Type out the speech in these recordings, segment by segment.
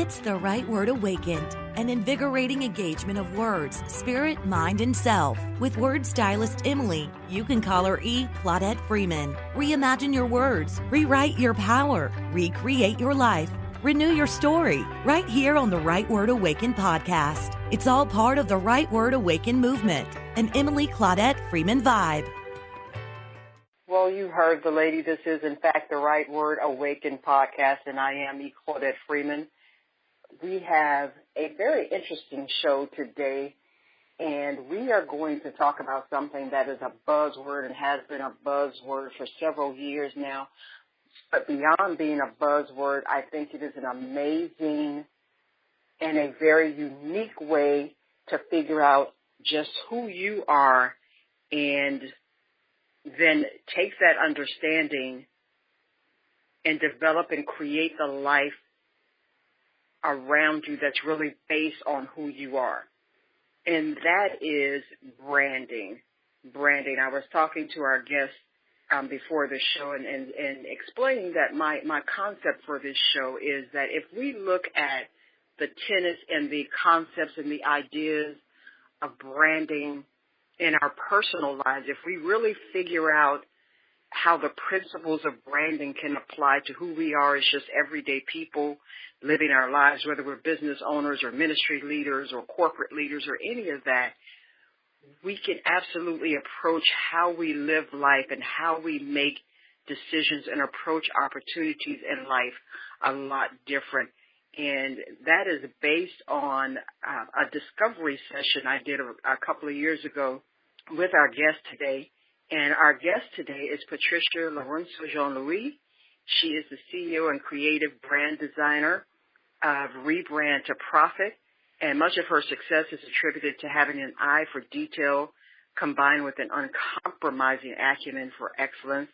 It's the Right Word Awakened, an invigorating engagement of words, spirit, mind, and self. With word stylist Emily, you can call her E-Claudette-Freeman. Reimagine your words, rewrite your power, recreate your life, renew your story, right here on the Right Word Awakened podcast. It's all part of the Right Word Awakened movement, an Emily-Claudette-Freeman vibe. Well, you heard the lady. This is, in fact, the Right Word Awakened podcast, and I am E-Claudette-Freeman. We have a very interesting show today, and we are going to talk about something that is a buzzword and has been a buzzword for several years now. But beyond being a buzzword, I think it is an amazing and a very unique way to figure out just who you are and then take that understanding and develop and create the life around you that's really based on who you are. And that is branding. Branding. I was talking to our guest before the show and explaining that my concept for this show is that if we look at the tenets and the concepts and the ideas of branding in our personal lives, if we really figure out how the principles of branding can apply to who we are as just everyday people living our lives, whether we're business owners or ministry leaders or corporate leaders or any of that, we can absolutely approach how we live life and how we make decisions and approach opportunities in life a lot different. And that is based on a discovery session I did a couple of years ago with our guest today. And our guest today is Patricia Lorenzo Jean-Louis. She is the CEO and creative brand designer of Rebrand to Profit. And much of her success is attributed to having an eye for detail combined with an uncompromising acumen for excellence.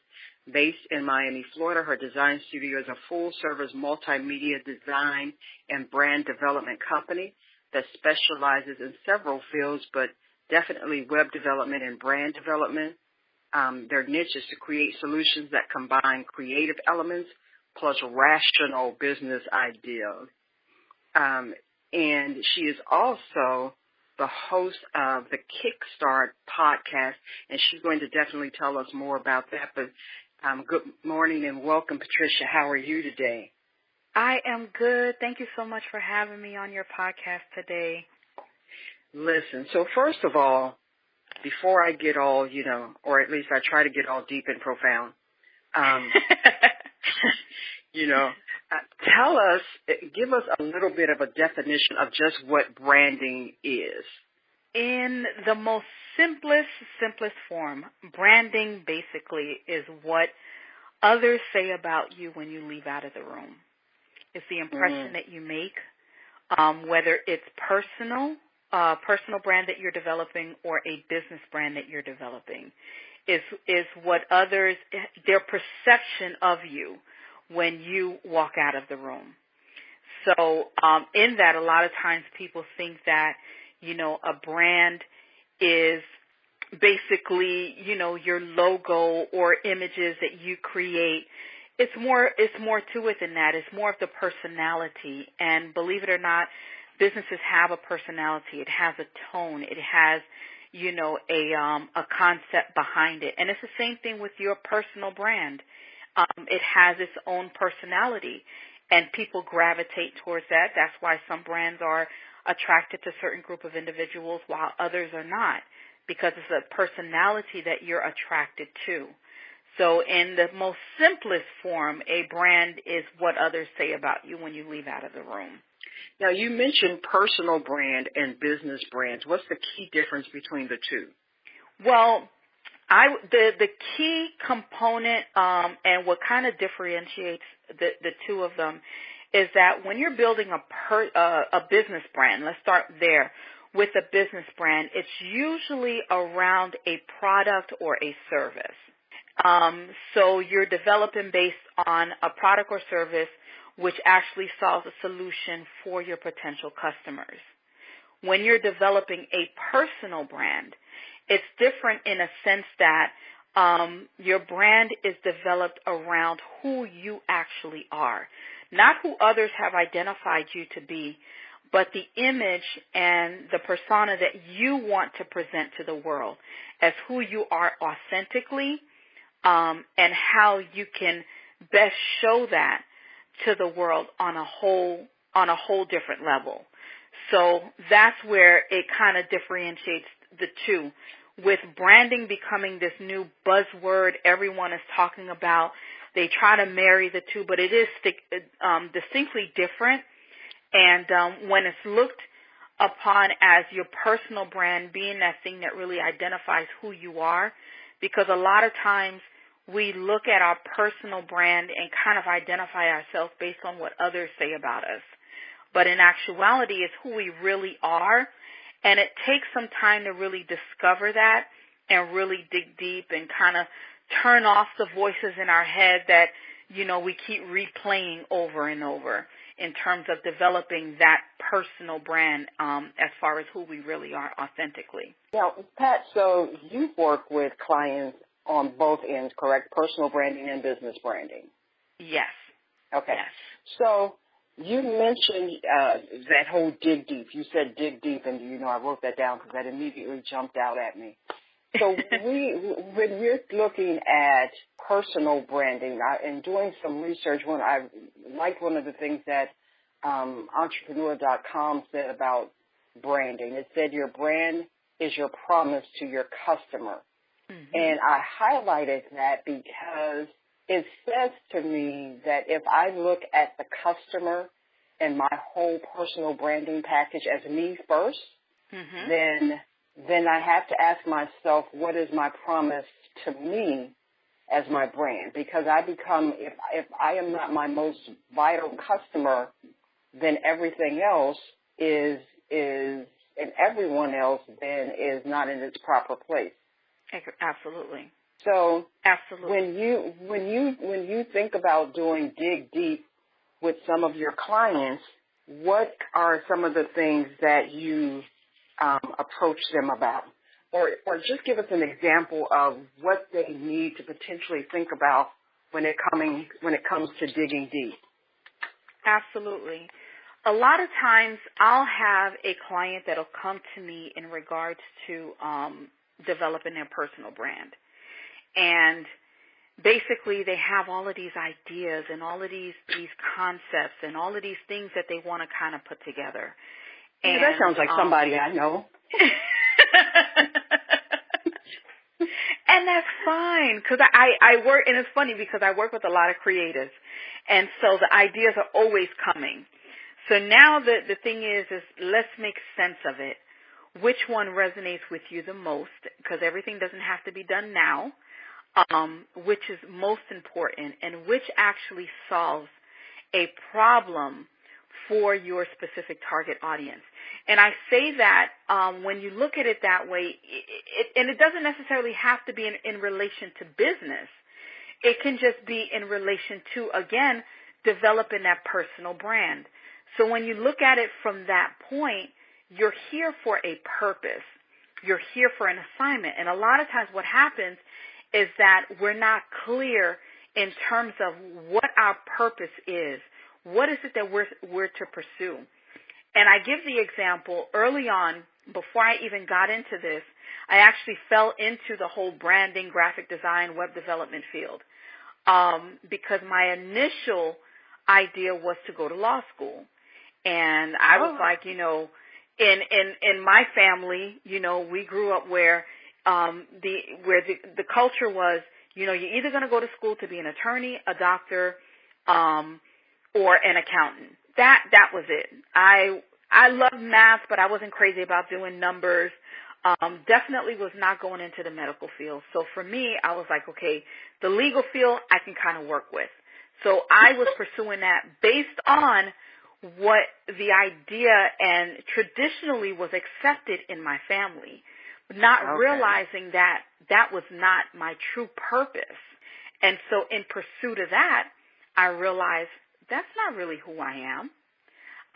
Based in Miami, Florida, her design studio is a full-service multimedia design and brand development company that specializes in several fields, but definitely web development and brand development. Their niche is to create solutions that combine creative elements plus rational business ideas. And she is also the host of the Kickstart podcast, and she's going to definitely tell us more about that. But good morning and welcome, Patricia. How are you today? I am good. Thank you so much for having me on your podcast today. Listen, so first of all, before I get all, or at least I try to get all deep and profound, give us a little bit of a definition of just what branding is. In the most simplest form, branding basically is what others say about you when you leave out of the room. It's the impression that you make, whether it's personal brand that you're developing or a business brand that you're developing, is what others, their perception of you when you walk out of the room. So in that, a lot of times people think that, a brand is basically, your logo or images that you create. It's more to it than that. It's more of the personality. And believe it or not, businesses have a personality. It has a tone. It has, a concept behind it. And it's the same thing with your personal brand. It has its own personality, and people gravitate towards that. That's why some brands are attracted to a certain group of individuals while others are not, because it's a personality that you're attracted to. So in the most simplest form, a brand is what others say about you when you leave out of the room. Now, you mentioned personal brand and business brands. What's the key difference between the two? Well, the key component and what kind of differentiates the two of them is that when you're building a business brand, let's start there. With a business brand, it's usually around a product or a service. So you're developing based on a product or service which actually solves a solution for your potential customers. When you're developing a personal brand, it's different in a sense that your brand is developed around who you actually are. not who others have identified you to be, but the image and the persona that you want to present to the world as who you are authentically, and how you can best show that to the world on a whole different level. So that's where it kind of differentiates the two. With branding becoming this new buzzword everyone is talking about, they try to marry the two, but it is distinctly different. And when it's looked upon as your personal brand being that thing that really identifies who you are, because a lot of times we look at our personal brand and kind of identify ourselves based on what others say about us. But in actuality, it's who we really are, and it takes some time to really discover that and really dig deep and kind of turn off the voices in our head that, we keep replaying over and over in terms of developing that personal brand as far as who we really are authentically. Now, Pat, so you work with clients on both ends, correct? Personal branding and business branding. Yes. Okay. Yes. So you mentioned that whole dig deep. You said dig deep, and, I wrote that down because that immediately jumped out at me. So when we're looking at personal branding and doing some research, I liked one of the things that entrepreneur.com said about branding. It said your brand is your promise to your customer. Mm-hmm. And I highlighted that because it says to me that if I look at the customer and my whole personal branding package as me first, mm-hmm. then I have to ask myself, what is my promise to me as my brand? Because I become, if I am not my most vital customer, then everything else is and everyone else then is not in its proper place. Absolutely. So absolutely. When you think about doing dig deep with some of your clients, what are some of the things that you approach them about? Or just give us an example of what they need to potentially think about when it comes to digging deep. Absolutely. A lot of times I'll have a client that'll come to me in regards to developing their personal brand. And basically they have all of these ideas and all of these concepts and all of these things that they want to kind of put together. And, that sounds like somebody I know. And that's fine, because I work, and it's funny because I work with a lot of creatives, and so the ideas are always coming. So now the thing is let's make sense of it. Which one resonates with you the most? Because everything doesn't have to be done now. Which is most important, and which actually solves a problem for your specific target audience. And I say that when you look at it that way, and it doesn't necessarily have to be in relation to business. It can just be in relation to, again, developing that personal brand. So when you look at it from that point, you're here for a purpose. You're here for an assignment. And a lot of times what happens is that we're not clear in terms of what our purpose is. What is it that we're to pursue? And I give the example early on, before I even got into this, I actually fell into the whole branding, graphic design, web development field because my initial idea was to go to law school. And I was like, in my family, we grew up where the culture was, you're either going to go to school to be an attorney, a doctor, or an accountant. That was it. I loved math, but I wasn't crazy about doing numbers. Definitely was not going into the medical field. So for me, I was like, okay, the legal field I can kind of work with. So I was pursuing that based on what the idea and traditionally was accepted in my family, not realizing that that was not my true purpose. And so in pursuit of that, I realized that's not really who I am.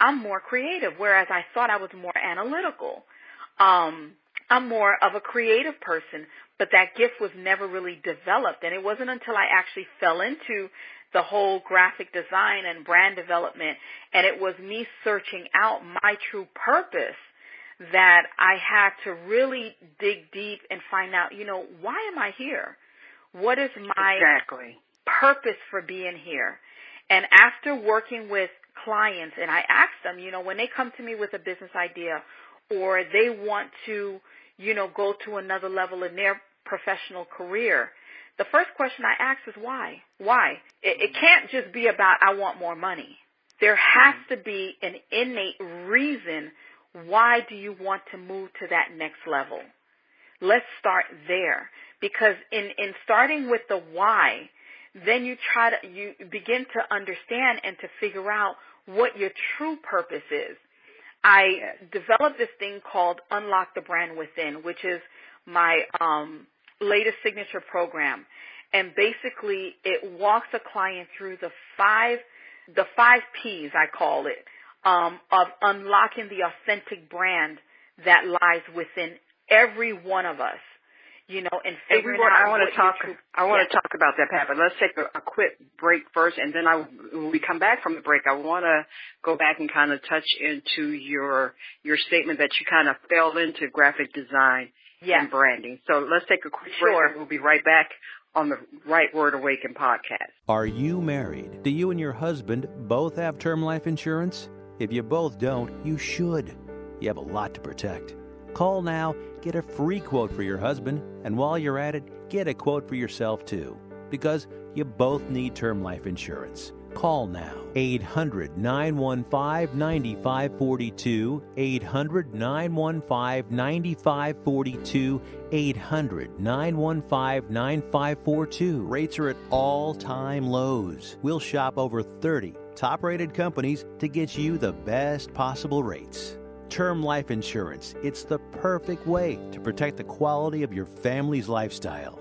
I'm more creative, whereas I thought I was more analytical. I'm more of a creative person, but that gift was never really developed. And it wasn't until I actually fell into the whole graphic design and brand development, and it was me searching out my true purpose that I had to really dig deep and find out, why am I here? What is my purpose for being here? And after working with clients, and I ask them, when they come to me with a business idea or they want to, go to another level in their professional career, the first question I ask is why? Why? It can't just be about I want more money. There has to be an innate reason. Why do you want to move to that next level? Let's start there, because in starting with the why, then you begin to understand and to figure out what your true purpose is. I developed this thing called Unlock the Brand Within, which is my latest signature program, and basically it walks a client through the five P's, I call it, of unlocking the authentic brand that lies within every one of us, and figuring out I want to talk about that, Pat, but let's take a quick break first, and then when we come back from the break, I want to go back and kind of touch into your statement that you kind of fell into graphic design and branding. So let's take a quick break, and we'll be right back on the Right Word Awaken podcast. Are you married? Do you and your husband both have term life insurance? If you both don't, you should. You have a lot to protect. Call now, get a free quote for your husband, and while you're at it, get a quote for yourself too, because you both need term life insurance. Call now, 800-915-9542, 800-915-9542, 800-915-9542. Rates are at all-time lows. We'll shop over 30 top-rated companies to get you the best possible rates. Term life insurance, it's the perfect way to protect the quality of your family's lifestyle.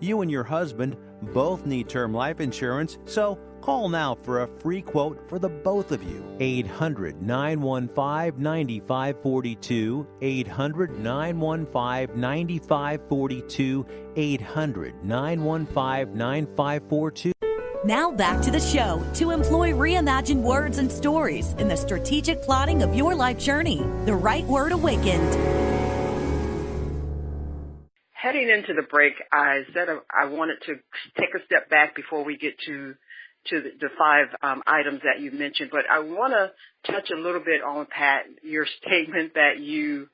You and your husband both need term life insurance, so call now for a free quote for the both of you. 800-915-9542, 800-915-9542, 800-915-9542. Now back to the show to employ reimagined words and stories in the strategic plotting of your life journey. The Right Word Awakened. Heading into the break, I said I wanted to take a step back before we get to the five items that you mentioned, but I want to touch a little bit on, Pat, your statement that you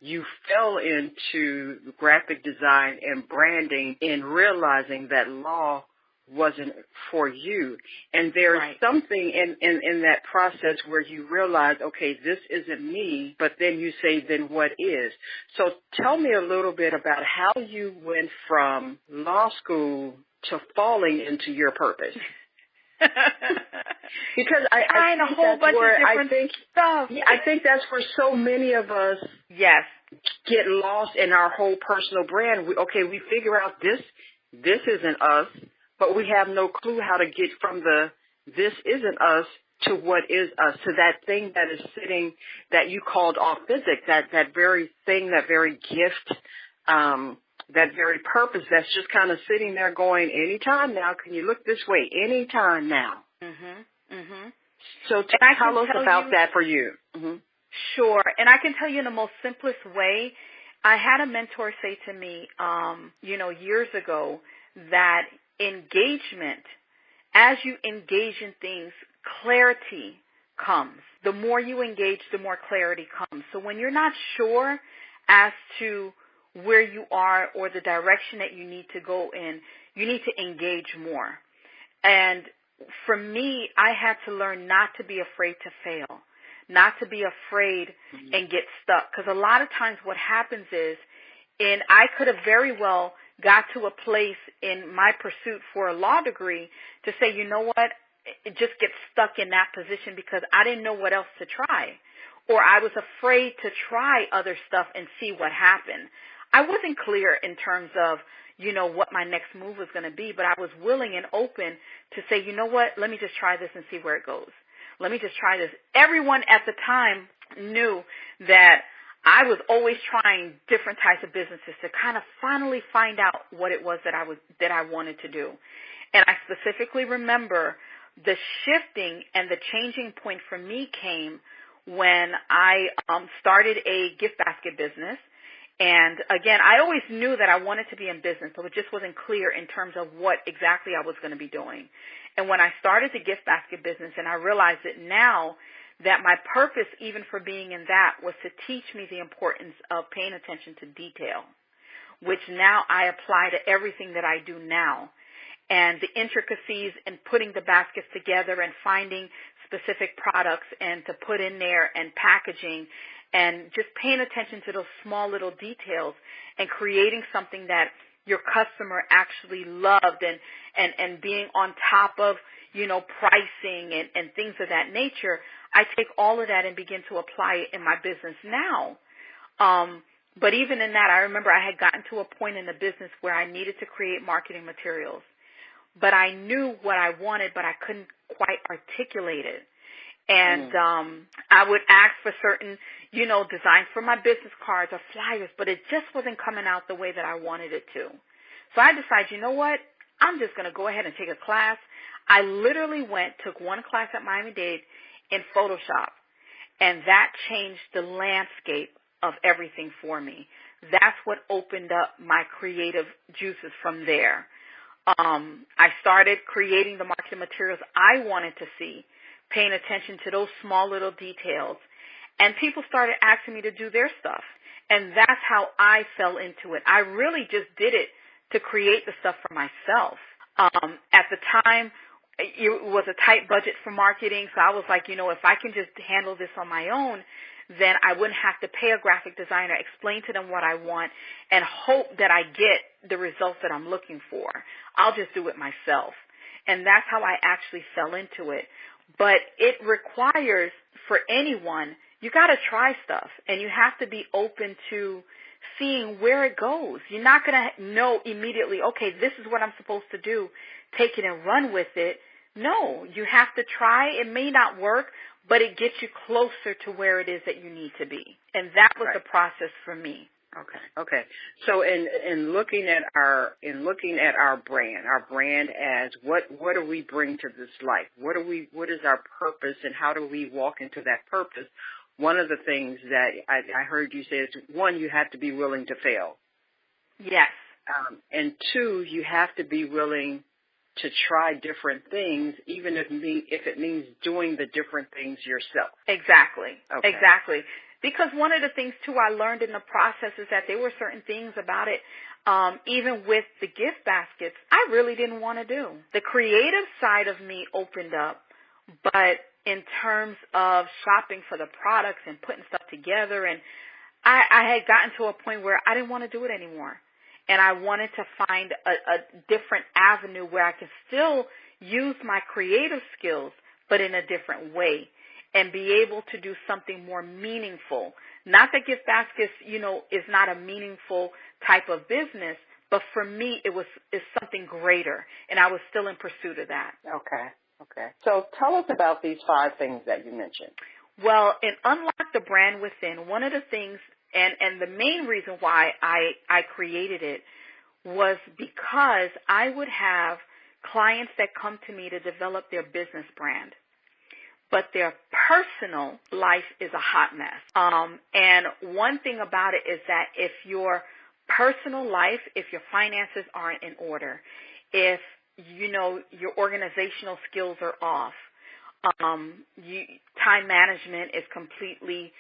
fell into graphic design and branding in realizing that law wasn't for you. And there's something in that process where you realize, okay, this isn't me, but then you say, then what is? So tell me a little bit about how you went from law school to falling into your purpose. Because I think that's where so many of us get lost in our whole personal brand. We figure out this isn't us, but we have no clue how to get from the this isn't us to what is us, to that thing that is sitting, that you called authentic, that very thing, that very gift, that very purpose that's just kind of sitting there going, anytime now, can you look this way? Anytime now. So tell us about that for you. Sure. And I can tell you in the most simplest way, I had a mentor say to me, years ago, that engagement, as you engage in things, clarity comes. The more you engage, the more clarity comes. So when you're not sure as to where you are or the direction that you need to go in, you need to engage more. And for me, I had to learn not to be afraid to fail, not to be afraid and get stuck. Because a lot of times what happens is, and I could have very well got to a place in my pursuit for a law degree to say, you know what, just get stuck in that position because I didn't know what else to try. Or I was afraid to try other stuff and see what happened. I wasn't clear in terms of, what my next move was going to be, but I was willing and open to say, you know what, let me just try this and see where it goes. Let me just try this. Everyone at the time knew that I was always trying different types of businesses to kind of finally find out what it was that I wanted to do. And I specifically remember the shifting and the changing point for me came when I started a gift basket business. And again, I always knew that I wanted to be in business, but it just wasn't clear in terms of what exactly I was going to be doing. And when I started the gift basket business, and I realized it now, that my purpose, even for being in that, was to teach me the importance of paying attention to detail, which now I apply to everything that I do now. And the intricacies in putting the baskets together and finding specific products and to put in there and packaging and just paying attention to those small little details and creating something that your customer actually loved and being on top of, pricing and things of that nature. I take all of that and begin to apply it in my business now. But even in that, I remember I had gotten to a point in the business where I needed to create marketing materials. But I knew what I wanted, but I couldn't quite articulate it. And I would ask for certain, designs for my business cards or flyers, but it just wasn't coming out the way that I wanted it to. So I decided, you know what? I'm just going to go ahead and take a class. I literally took one class at Miami-Dade in Photoshop, and that changed the landscape of everything for me. That's what opened up my creative juices from there. I started creating the marketing materials I wanted to see, paying attention to those small little details. And people started asking me to do their stuff. And that's how I fell into it. I really just did it to create the stuff for myself. At the time, it was a tight budget for marketing. So I was like, if I can just handle this on my own, then I wouldn't have to pay a graphic designer, explain to them what I want, and hope that I get the results that I'm looking for. I'll just do it myself. And that's how I actually fell into it. But it requires, for anyone, you got to try stuff, and you have to be open to seeing where it goes. You're not going to know immediately, okay, this is what I'm supposed to do, take it and run with it. No, you have to try. It may not work, but it gets you closer to where it is that you need to be. And that was the process for me. Okay. So in looking at our brand as what do we bring to this life? What is our purpose, and how do we walk into that purpose? One of the things that I heard you say is, one, you have to be willing to fail. Yes. And two, you have to be willing to try different things, even if it means doing the different things yourself. Exactly. Okay. Exactly. Because one of the things, too, I learned in the process is that there were certain things about it, even with the gift baskets, I really didn't want to do. The creative side of me opened up, but in terms of shopping for the products and putting stuff together, and I had gotten to a point where I didn't want to do it anymore. And I wanted to find a different avenue where I could still use my creative skills, but in a different way, and be able to do something more meaningful. Not that gift baskets, is not a meaningful type of business, but for me, it's something greater, and I was still in pursuit of that. Okay. So tell us about these 5 things that you mentioned. Well, in Unlock the Brand Within, one of the things, and the main reason why I created it was because I would have clients that come to me to develop their business brand, but their personal life is a hot mess. And one thing about it is that if your personal life, if your finances aren't in order, if your organizational skills are off, time management is completely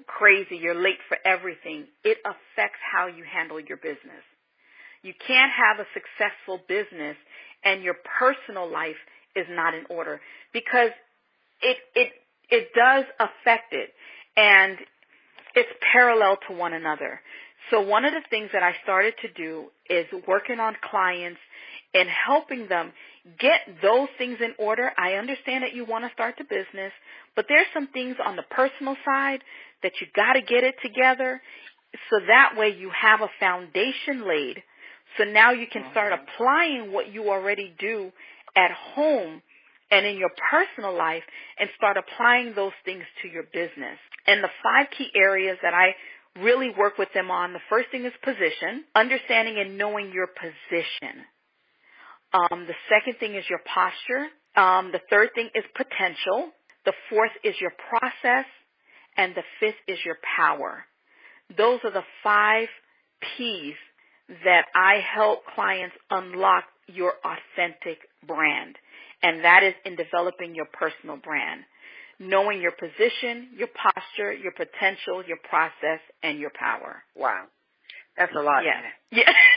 crazy, you're late for everything, it affects how you handle your business. You can't have a successful business and your personal life is not in order, because it does affect it, and it's parallel to one another. So one of the things that I started to do is working on clients and helping them get those things in order. I understand that you want to start the business, but there's some things on the personal side that you got to get it together, so that way you have a foundation laid. So now you can start applying what you already do at home and in your personal life, and start applying those things to your business. And the 5 key areas that I really work with them on, the first thing is position, understanding and knowing your position. The second thing is your posture. The third thing is potential. The fourth is your process. And the fifth is your power. Those are the 5 P's that I help clients unlock your authentic brand. And that is in developing your personal brand. Knowing your position, your posture, your potential, your process, and your power. Wow. That's a lot. Yeah.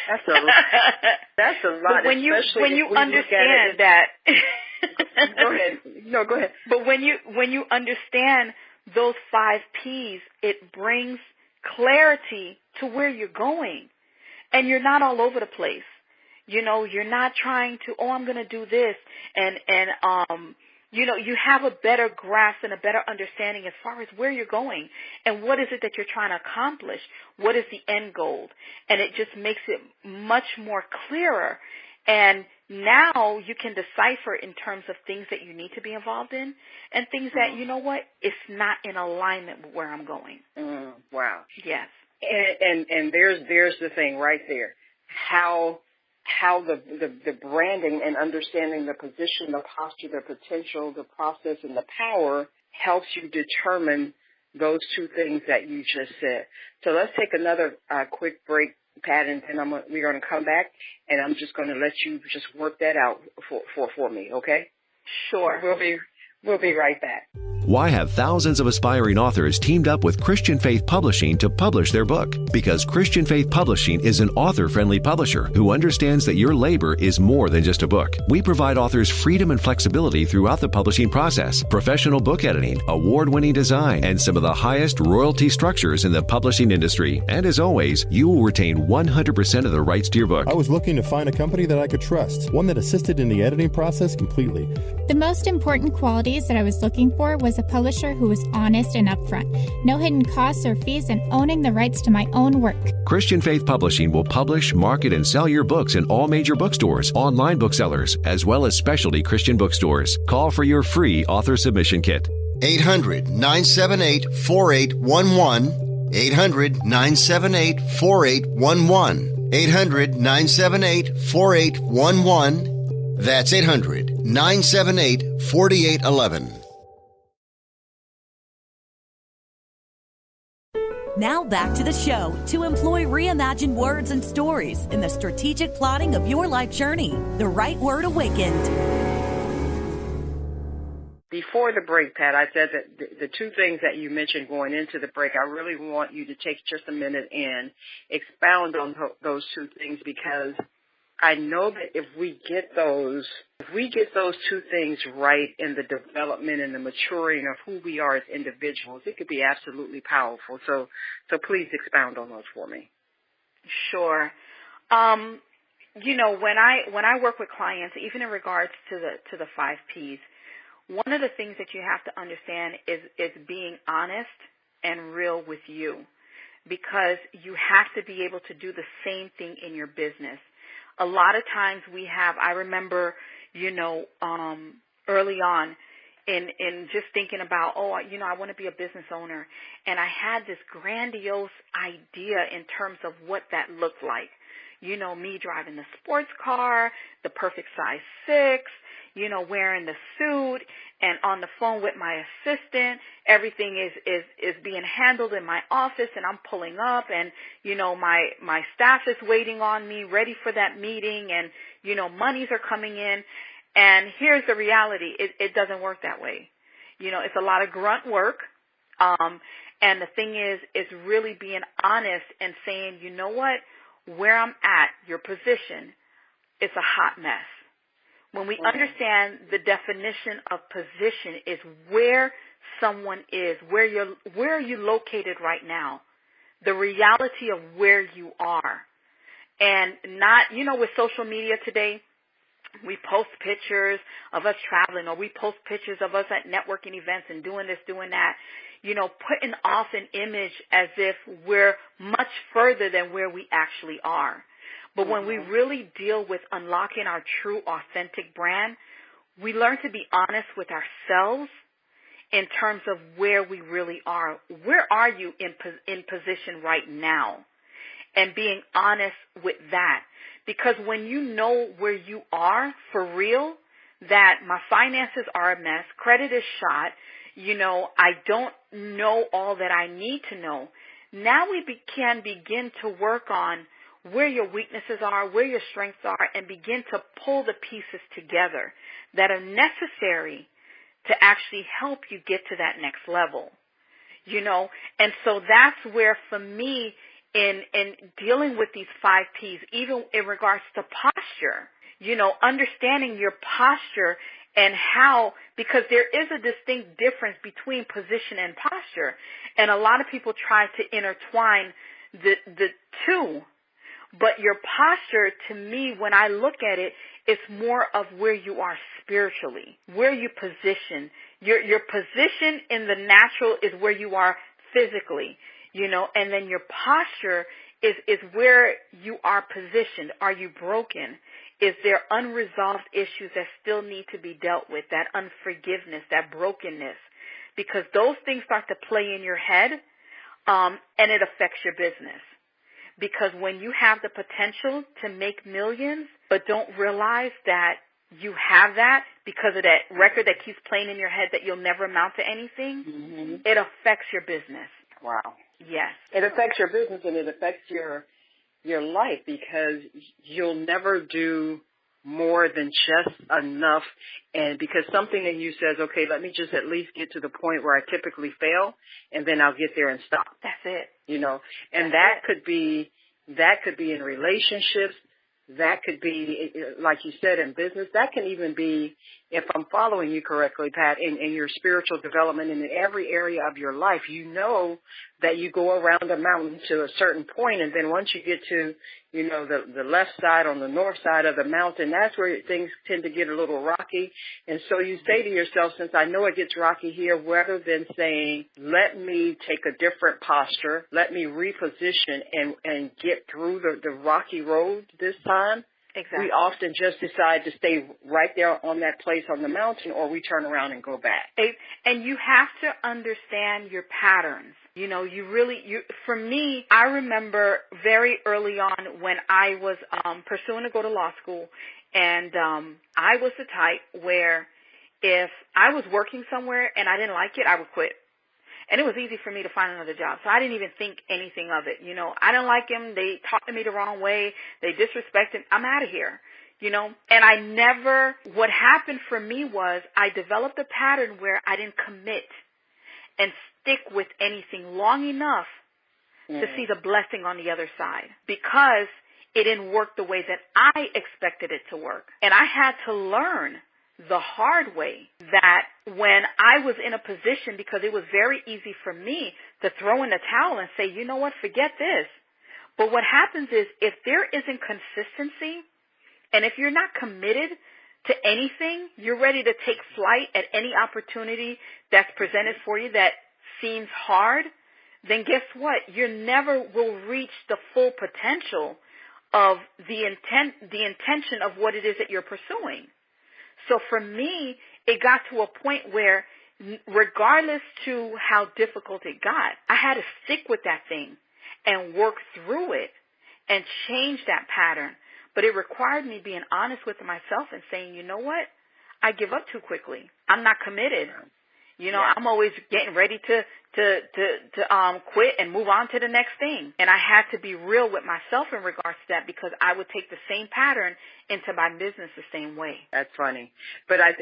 That's a lot. That's a lot. But when you understand that. Go ahead. No, go ahead. But when you understand those 5 P's, it brings clarity to where you're going. And you're not all over the place. You know, you're not trying to, I'm going to do this. You have a better grasp and a better understanding as far as where you're going and what is it that you're trying to accomplish. What is the end goal? And it just makes it much more clearer. And now you can decipher in terms of things that you need to be involved in and things that, you know what, it's not in alignment with where I'm going. Wow. Yes. And there's the thing right there. How the branding and understanding the position, the posture, the potential, the process, and the power helps you determine those 2 things that you just said. So let's take another quick break, Pat, and we're going to come back, and I'm just going to let you just work that out for me, okay? Sure. We'll be right back. Why have thousands of aspiring authors teamed up with Christian Faith Publishing to publish their book? Because Christian Faith Publishing is an author-friendly publisher who understands that your labor is more than just a book. We provide authors freedom and flexibility throughout the publishing process, professional book editing, award-winning design, and some of the highest royalty structures in the publishing industry. And as always, you will retain 100% of the rights to your book. I was looking to find a company that I could trust, one that assisted in the editing process completely. The most important qualities that I was looking for was a publisher who was honest and upfront, no hidden costs or fees, and owning the rights to my own work. Christian Faith Publishing will publish, market, and sell your books in all major bookstores, online booksellers, as well as specialty Christian bookstores. Call for your free author submission kit. 800-978-4811. 800-978-4811. 800-978-4811. That's 800-978-4811. Now back to the show to employ reimagined words and stories in the strategic plotting of your life journey. The Right Word Awakened. Before the break, Pat, I said that the 2 things that you mentioned going into the break, I really want you to take just a minute and expound on those 2 things, because I know that if we get those 2 things right in the development and the maturing of who we are as individuals, it could be absolutely powerful. So please expound on those for me. Sure. When I work with clients, even in regards to the 5 P's, one of the things that you have to understand is being honest and real with you, because you have to be able to do the same thing in your business. A lot of times I remember, early on in just thinking about, I want to be a business owner. And I had this grandiose idea in terms of what that looked like. Me driving the sports car, the perfect size 6, wearing the suit and on the phone with my assistant. Everything is being handled in my office, and I'm pulling up, and, my staff is waiting on me, ready for that meeting, and, monies are coming in. And here's the reality. It doesn't work that way. It's a lot of grunt work. And the thing is really being honest and saying, you know what, where I'm at, your position, it's a hot mess. When we understand the definition of position is where someone is, where are you located right now, the reality of where you are. And not, with social media today, we post pictures of us traveling, or we post pictures of us at networking events and doing this, doing that, putting off an image as if we're much further than where we actually are. But when we really deal with unlocking our true, authentic brand, we learn to be honest with ourselves in terms of where we really are. Where are you in position right now? And being honest with that. Because when you know where you are for real, that my finances are a mess, credit is shot, I don't know all that I need to know. Now we can begin to work on where your weaknesses are, where your strengths are, and begin to pull the pieces together that are necessary to actually help you get to that next level. And so that's where, for me, in dealing with these 5 Ps, even in regards to posture, understanding your posture and how, because there is a distinct difference between position and posture. And a lot of people try to intertwine the two. But your posture, to me, when I look at it, it's more of where you are spiritually, where you position. Your position in the natural is where you are physically, and then your posture is where you are positioned. Are you broken? Is there unresolved issues that still need to be dealt with, that unforgiveness, that brokenness? Because those things start to play in your head, and it affects your business. Because when you have the potential to make millions, but don't realize that you have that because of that record that keeps playing in your head that you'll never amount to anything, it affects your business. Wow. Yes. It affects your business and it affects your life, because you'll never do more than just enough. And because something in you says, okay, let me just at least get to the point where I typically fail, and then I'll get there and stop. That's it. And that could be in relationships. That could be, like you said, in business. That can even be, if I'm following you correctly, Pat, in your spiritual development and in every area of your life. That you go around a mountain to a certain point, and then once you get to, the left side on the north side of the mountain, that's where things tend to get a little rocky. And so you say to yourself, since I know it gets rocky here, rather than saying, let me take a different posture, let me reposition and get through the rocky road this time. Exactly. We often just decide to stay right there on that place on the mountain, or we turn around and go back. And you have to understand your patterns. For me, I remember very early on when I was pursuing to go to law school, and I was the type where if I was working somewhere and I didn't like it, I would quit. And it was easy for me to find another job. So I didn't even think anything of it. I didn't like them. They talked to me the wrong way. They disrespected. I'm out of here. And what happened for me was I developed a pattern where I didn't commit and stick with anything long enough to see the blessing on the other side, because it didn't work the way that I expected it to work. And I had to learn the hard way that when I was in a position, because it was very easy for me to throw in the towel and say, you know what, forget this. But what happens is, if there isn't consistency, and if you're not committed to anything, you're ready to take flight at any opportunity that's presented for you that seems hard, then guess what? You never will reach the full potential of the intention of what it is that you're pursuing. So for me, it got to a point where, regardless to how difficult it got, I had to stick with that thing and work through it and change that pattern. But it required me being honest with myself and saying, you know what? I give up too quickly. I'm not committed. I'm always getting ready to quit and move on to the next thing. And I had to be real with myself in regards to that, because I would take the same pattern into my business the same way. That's funny. But I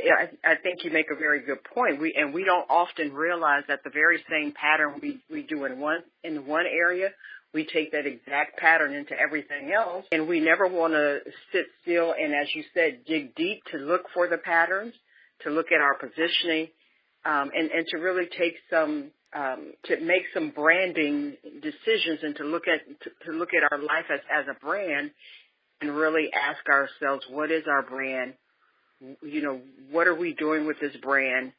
think you make a very good point. We don't often realize that the very same pattern we do in one area, we take that exact pattern into everything else. And we never want to sit still and, as you said, dig deep to look for the patterns, to look at our positioning, and to really take some to make some branding decisions, and to look at our life as a brand, and really ask ourselves, what is our brand? What are we doing with this brand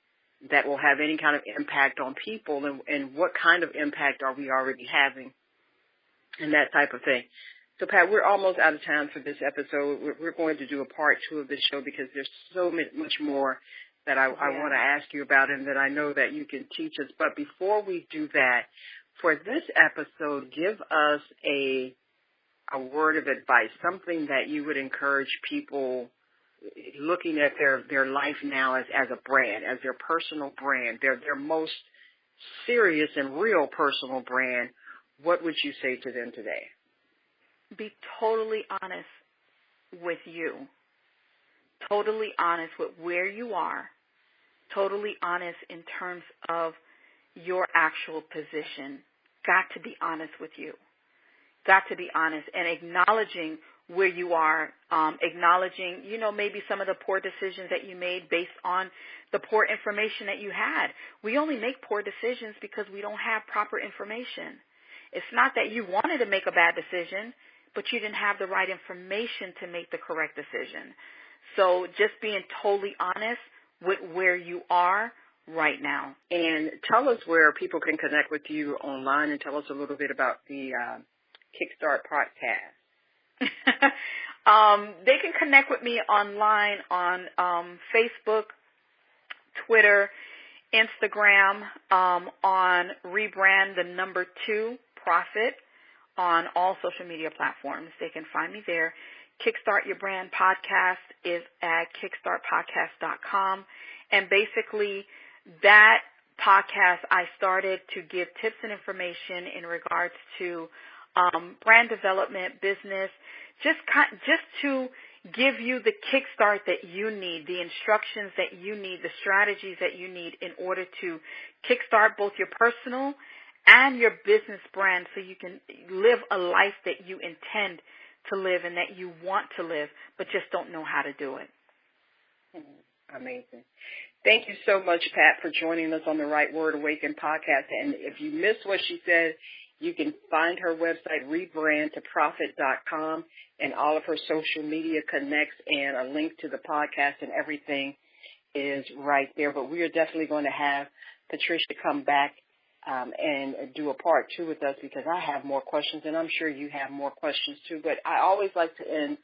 that will have any kind of impact on people, and what kind of impact are we already having, and that type of thing. So, Pat, we're almost out of time for this episode. We're going to do a part 2 of this show, because there's so much more that I want to ask you about, and that I know that you can teach us. But before we do that, for this episode, give us a word of advice, something that you would encourage people looking at their life now as a brand, as their personal brand, their most serious and real personal brand, what would you say to them today? Be totally honest with you. Totally honest with where you are. Totally honest in terms of your actual position. Got to be honest with you. Got to be honest and acknowledging where you are, acknowledging, maybe some of the poor decisions that you made based on the poor information that you had. We only make poor decisions because we don't have proper information. It's not that you wanted to make a bad decision, but you didn't have the right information to make the correct decision. So just being totally honest with where you are right now. And tell us where people can connect with you online, and tell us a little bit about the Kickstart podcast. They can connect with me online on Facebook, Twitter, Instagram, on Rebrand 2 Profit on all social media platforms. They can find me there. Kickstart Your Brand podcast is at kickstartpodcast.com. And basically that podcast I started to give tips and information in regards to brand development, business, just to give you the kickstart that you need, the instructions that you need, the strategies that you need in order to kickstart both your personal and your business brand so you can live a life that you intend to live and that you want to live, but just don't know how to do it. Amazing. Thank you so much, Pat, for joining us on the Right Word Awaken podcast. And if you missed what she said, you can find her website, rebrandtoprofit.com, and all of her social media connects, and a link to the podcast and everything is right there. But we are definitely going to have Patricia come back and do a part 2 with us, because I have more questions, and I'm sure you have more questions too. But I always like to end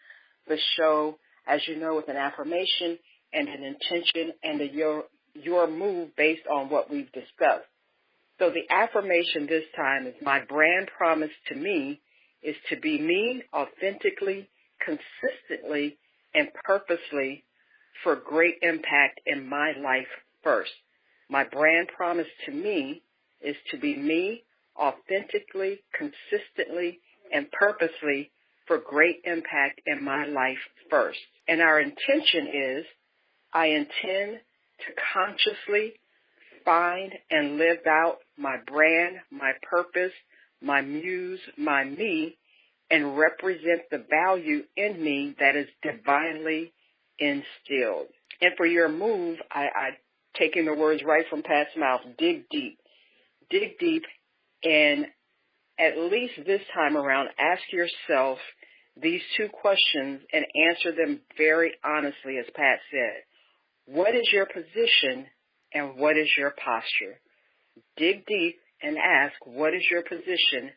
the show, as you know, with an affirmation and an intention and your move based on what we've discussed. So the affirmation this time is, my brand promise to me is to be me authentically, consistently, and purposely for great impact in my life first. My brand promise to me is to be me authentically, consistently, and purposely for great impact in my life first. And our intention is, I intend to consciously find and live out my brand, my purpose, my muse, my me, and represent the value in me that is divinely instilled. And for your move, I taking the words right from Pat's mouth, dig deep. Dig deep, and at least this time around, ask yourself these 2 questions and answer them very honestly, as Pat said. What is your position and what is your posture? Dig deep and ask, what is your position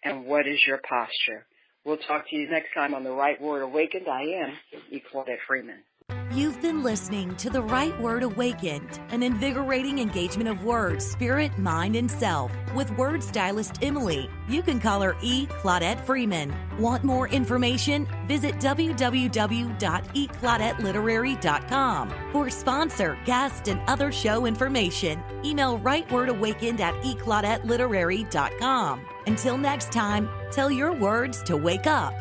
and what is your posture? We'll talk to you next time on The Right Word Awakened. I am Claudette-Freeman. You've been listening to The Right Word Awakened, an invigorating engagement of words, spirit, mind, and self with word stylist Emily. You can call her Claudette-Freeman. Want more information? Visit www.eclaudetteliterary.com. For sponsor, guest, and other show information, email rightwordawakened@eclaudetteliterary.com. Until next time, tell your words to wake up.